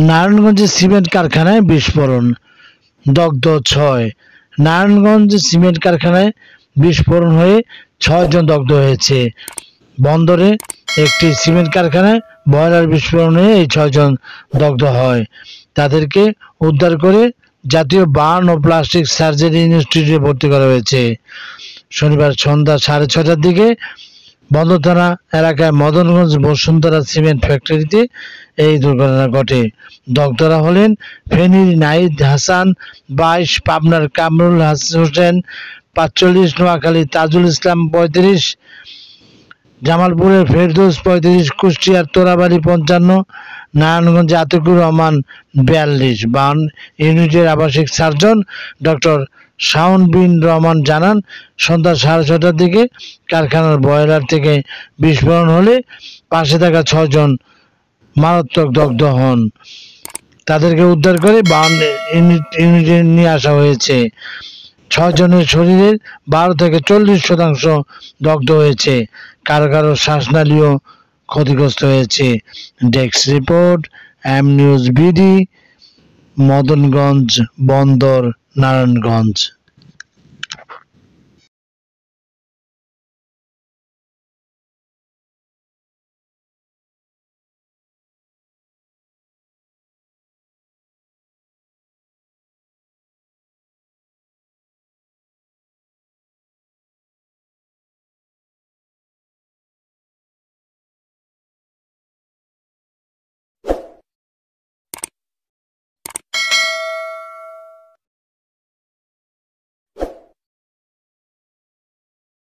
নারায়ণগঞ্জে সিমেন্ট কারখানায় বিস্ফোরণ, দগ্ধ 6। নারায়ণগঞ্জ সিমেন্ট কারখানায় বিস্ফোরণ হয়ে 6 জন দগ্ধ হয়েছে। বন্দরে একটি সিমেন্ট কারখানায় বয়লার বিস্ফোরণ হয়ে এই 6 জন দগ্ধ হয়। তাদেরকে উদ্ধার করে জাতীয় বার্ন ও প্লাস্টিক সার্জারি ইনস্টিটিউটে ভর্তি করা হয়েছে। শনিবার সন্ধ্যা 6:30টার দিকে বন্দর থানা এলাকায় মদনগঞ্জ বসুন্ধরা সিমেন্ট ফ্যাক্টরিতে এই দুর্ঘটনা ঘটে। দগ্ধরা হলেন ফেনীর নাহিদ হাসান 22, পাবনার কামরুল হোসেন 45, নোয়াখালীর তাজুল ইসলাম 35, জামালপুরের ফেরদৌস 35, কুষ্টিয়ার তোরাবাড়ি 55, নারায়ণগঞ্জে আতিকুর রহমান 42। বার্ন ইউনিটের আবাসিক সার্জন ডক্টর শাওন বিন রহমান জানান, সন্ধ্যা 6:30টার দিকে কারখানার বয়লার থেকে বিস্ফোরণ হলে পাশে থাকা 6 জন মারাত্মক দগ্ধ হন। তাদেরকে উদ্ধার করে বার্ন ইউনিটে নিয়ে আসা হয়েছে। 6 জনের শরীরের 12 থেকে 40% দগ্ধ হয়েছে। কারো কারো শ্বাসনালীও ক্ষতিগ্রস্ত হয়েছে। Desk report, M news BD, Madanganj Bandar, Narayanganj.